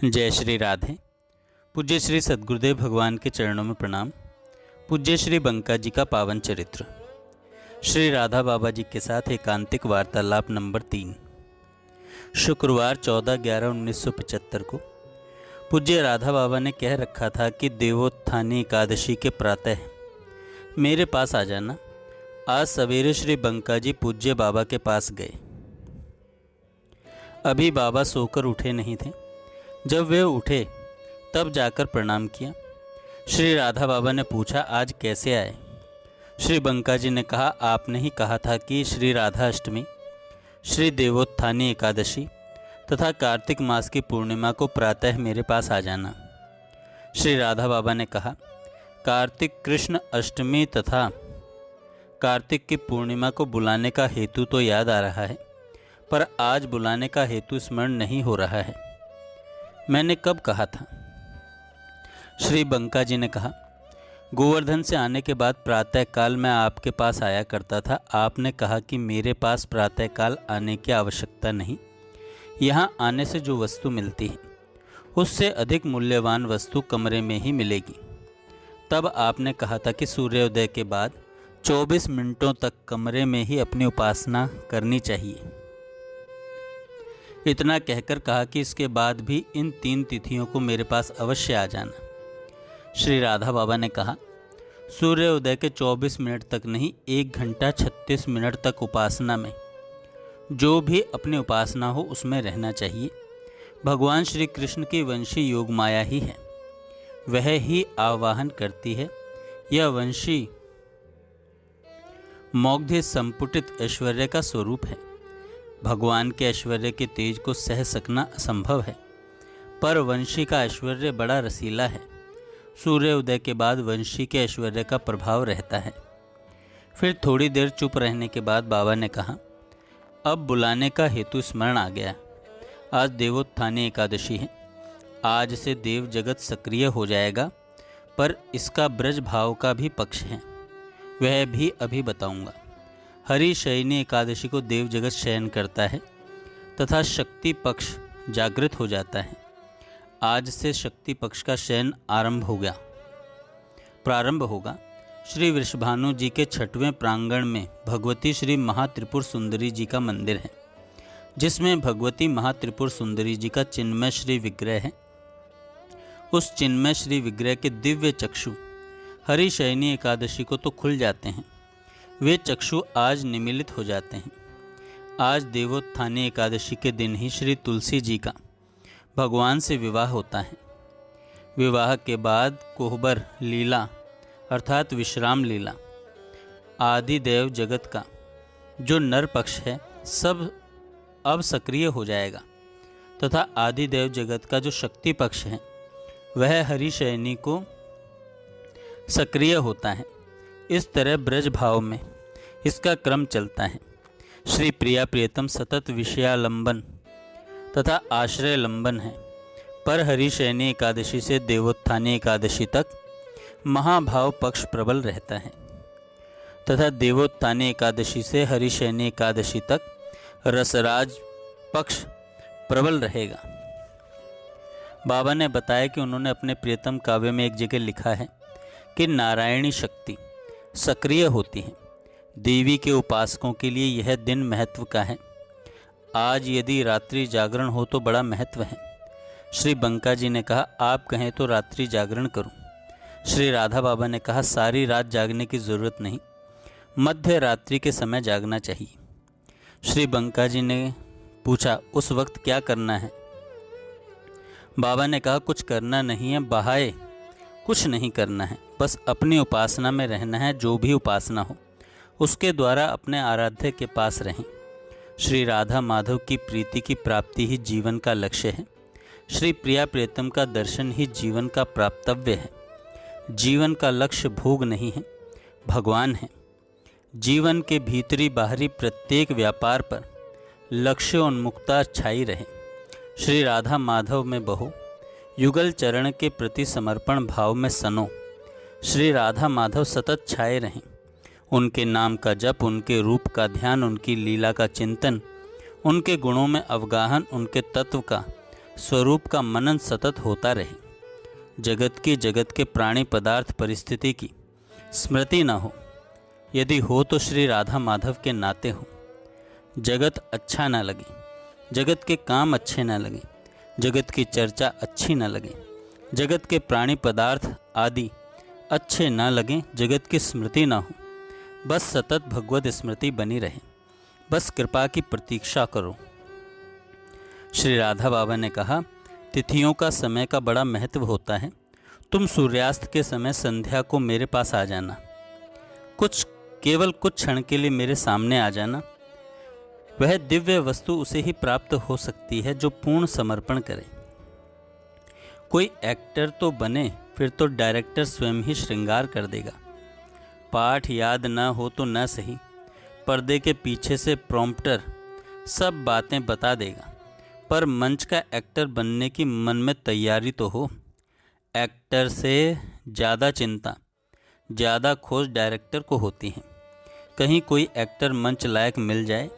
जय श्री राधे। पूज्य श्री सद्गुरुदेव भगवान के चरणों में प्रणाम। पूज्य श्री बंका जी का पावन चरित्र। श्री राधा बाबा जी के साथ एकांतिक वार्तालाप नंबर 3। शुक्रवार 14/11/1975 को पूज्य राधा बाबा ने कह रखा था कि देवोत्थानी एकादशी के प्रातः मेरे पास आ जाना। आज सवेरे श्री बंका जी पूज्य बाबा के पास गए। अभी बाबा सोकर उठे नहीं थे। जब वे उठे तब जाकर प्रणाम किया। श्री राधा बाबा ने पूछा, आज कैसे आए? श्री बंका जी ने कहा, आपने ही कहा था कि श्री राधा अष्टमी, श्री देवोत्थानी एकादशी तथा कार्तिक मास की पूर्णिमा को प्रातः मेरे पास आ जाना। श्री राधा बाबा ने कहा, कार्तिक कृष्ण अष्टमी तथा कार्तिक की पूर्णिमा को बुलाने का हेतु तो याद आ रहा है, पर आज बुलाने का हेतु स्मरण नहीं हो रहा है। मैंने कब कहा था? श्री बंका जी ने कहा, गोवर्धन से आने के बाद प्रातःकाल मैं आपके पास आया करता था। आपने कहा कि मेरे पास प्रातःकाल आने की आवश्यकता नहीं, यहाँ आने से जो वस्तु मिलती है उससे अधिक मूल्यवान वस्तु कमरे में ही मिलेगी। तब आपने कहा था कि सूर्योदय के बाद 24 मिनटों तक कमरे में ही अपनी उपासना करनी चाहिए। इतना कहकर कहा कि इसके बाद भी इन 3 तिथियों को मेरे पास अवश्य आ जाना। श्री राधा बाबा ने कहा, सूर्योदय के 24 मिनट तक नहीं, 1 घंटा 36 मिनट तक उपासना में जो भी अपनी उपासना हो उसमें रहना चाहिए। भगवान श्री कृष्ण की वंशी योग माया ही है, वह ही आवाहन करती है। यह वंशी मौग्ध संपुटित ऐश्वर्य का स्वरूप है। भगवान के ऐश्वर्य के तेज को सह सकना असंभव है, पर वंशी का ऐश्वर्य बड़ा रसीला है। सूर्योदय के बाद वंशी के ऐश्वर्य का प्रभाव रहता है। फिर थोड़ी देर चुप रहने के बाद बाबा ने कहा, अब बुलाने का हेतु स्मरण आ गया। आज देवोत्थानी एकादशी है। आज से देव जगत सक्रिय हो जाएगा, पर इसका ब्रज भाव का भी पक्ष है, वह भी अभी बताऊंगा। हरिशयनी एकादशी को देव जगत शयन करता है तथा शक्ति पक्ष जागृत हो जाता है। आज से शक्ति पक्ष का शयन प्रारंभ होगा। श्री वृषभानु जी के 6वें प्रांगण में भगवती श्री महात्रिपुर सुंदरी जी का मंदिर है, जिसमें भगवती महात्रिपुर सुंदरी जी का चिन्मय श्री विग्रह है। उस चिन्मय श्री विग्रह के दिव्य चक्षु हरिशयनी एकादशी को तो खुल जाते हैं, वे चक्षु आज निमीलित हो जाते हैं। आज देवोत्थानी एकादशी के दिन ही श्री तुलसी जी का भगवान से विवाह होता है। विवाह के बाद कोहबर लीला अर्थात विश्राम लीला, आदि देव जगत का जो नर पक्ष है सब अब सक्रिय हो जाएगा तथा आदि देव जगत का जो शक्ति पक्ष है वह हरिशयनी को सक्रिय होता है। इस तरह ब्रज भाव में इसका क्रम चलता है। श्री प्रिया प्रियतम सतत विषयालंबन तथा आश्रय लंबन है, पर हरिशयनी एकादशी से देवोत्थानी एकादशी तक महाभाव पक्ष प्रबल रहता है तथा देवोत्थानी एकादशी से हरिशयनी एकादशी तक रसराज पक्ष प्रबल रहेगा। बाबा ने बताया कि उन्होंने अपने प्रियतम काव्य में एक जगह लिखा है कि नारायणी शक्ति सक्रिय होती है। देवी के उपासकों के लिए यह दिन महत्व का है। आज यदि रात्रि जागरण हो तो बड़ा महत्व है। श्री बंका जी ने कहा, आप कहें तो रात्रि जागरण करूं। श्री राधा बाबा ने कहा, सारी रात जागने की ज़रूरत नहीं, मध्य रात्रि के समय जागना चाहिए। श्री बंका जी ने पूछा, उस वक्त क्या करना है? बाबा ने कहा, कुछ करना नहीं है, बहाए कुछ नहीं करना है, बस अपनी उपासना में रहना है। जो भी उपासना हो उसके द्वारा अपने आराध्य के पास रहें। श्री राधा माधव की प्रीति की प्राप्ति ही जीवन का लक्ष्य है। श्री प्रिया प्रियतम का दर्शन ही जीवन का प्राप्तव्य है। जीवन का लक्ष्य भोग नहीं है, भगवान है। जीवन के भीतरी बाहरी प्रत्येक व्यापार पर लक्ष्योन्मुक्ता छाई रहे। श्री राधा माधव में बहो, युगल चरण के प्रति समर्पण भाव में सनो। श्री राधा माधव सतत छाए रहें। उनके नाम का जप, उनके रूप का ध्यान, उनकी लीला का चिंतन, उनके गुणों में अवगाहन, उनके तत्व का स्वरूप का मनन सतत होता रहे। जगत के प्राणी पदार्थ परिस्थिति की स्मृति न हो, यदि हो तो श्री राधा माधव के नाते हो। जगत अच्छा न लगे, जगत के काम अच्छे न लगे, जगत की चर्चा अच्छी न लगे, जगत के प्राणी पदार्थ आदि अच्छे न लगें, जगत की स्मृति न हो, बस सतत भगवत स्मृति बनी रहे, बस कृपा की प्रतीक्षा करो। श्री राधा बाबा ने कहा, तिथियों का समय का बड़ा महत्व होता है। तुम सूर्यास्त के समय संध्या को मेरे पास आ जाना, केवल कुछ क्षण के लिए मेरे सामने आ जाना। वह दिव्य वस्तु उसे ही प्राप्त हो सकती है जो पूर्ण समर्पण करे। कोई एक्टर तो बने, फिर तो डायरेक्टर स्वयं ही श्रृंगार कर देगा। पाठ याद न हो तो न सही, पर्दे के पीछे से प्रॉम्प्टर सब बातें बता देगा, पर मंच का एक्टर बनने की मन में तैयारी तो हो। एक्टर से ज़्यादा चिंता, ज़्यादा खोज डायरेक्टर को होती है। कहीं कोई एक्टर मंच लायक मिल जाए।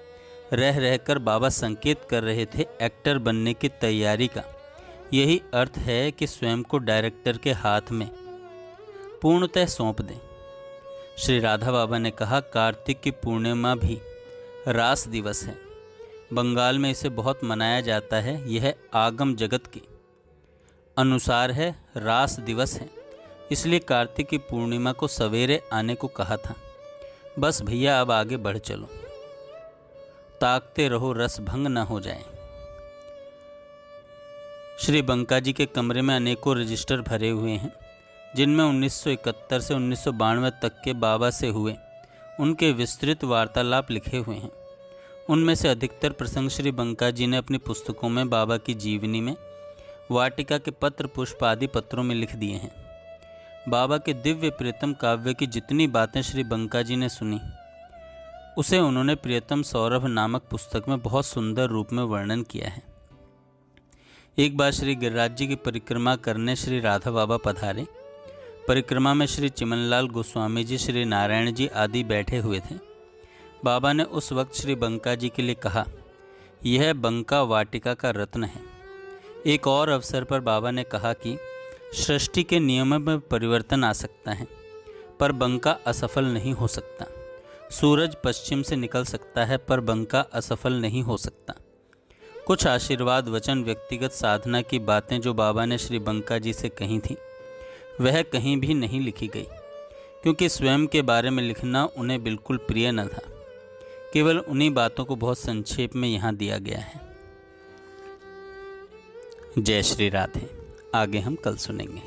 रह रहकर बाबा संकेत कर रहे थे एक्टर बनने की तैयारी का। यही अर्थ है कि स्वयं को डायरेक्टर के हाथ में पूर्णतः सौंप दें। श्री राधा बाबा ने कहा, कार्तिक की पूर्णिमा भी रास दिवस है। बंगाल में इसे बहुत मनाया जाता है। यह आगम जगत के अनुसार है, रास दिवस है, इसलिए कार्तिक की पूर्णिमा को सवेरे आने को कहा था। बस भैया अब आगे बढ़ चलो, ताकते रहो रस भंग न हो जाए। श्री बंका जी के कमरे में अनेकों रजिस्टर भरे हुए हैं, जिनमें 1971 से 1992 तक के बाबा से हुए उनके विस्तृत वार्तालाप लिखे हुए हैं। उनमें से अधिकतर प्रसंग श्री बंका जी ने अपनी पुस्तकों में बाबा की जीवनी में, वाटिका के पत्र पुष्प आदि पत्रों में लिख दिए हैं। बाबा के दिव्य प्रियतम काव्य की जितनी बातें श्री बंका जी ने सुनी, उसे उन्होंने प्रियतम सौरभ नामक पुस्तक में बहुत सुंदर रूप में वर्णन किया है। एक बार श्री गिरिराज जी की परिक्रमा करने श्री राधा बाबा पधारे। परिक्रमा में श्री चिमनलाल गोस्वामी जी, श्री नारायण जी आदि बैठे हुए थे। बाबा ने उस वक्त श्री बंका जी के लिए कहा, यह बंका वाटिका का रत्न है। एक और अवसर पर बाबा ने कहा कि सृष्टि के नियमों में परिवर्तन आ सकता है, पर बंका असफल नहीं हो सकता। सूरज पश्चिम से निकल सकता है, पर बंका असफल नहीं हो सकता। कुछ आशीर्वाद वचन, व्यक्तिगत साधना की बातें जो बाबा ने श्री बंका जी से कही थी, वह कहीं भी नहीं लिखी गई, क्योंकि स्वयं के बारे में लिखना उन्हें बिल्कुल प्रिय न था। केवल उन्हीं बातों को बहुत संक्षेप में यहाँ दिया गया है। जय श्री राधे। आगे हम कल सुनेंगे।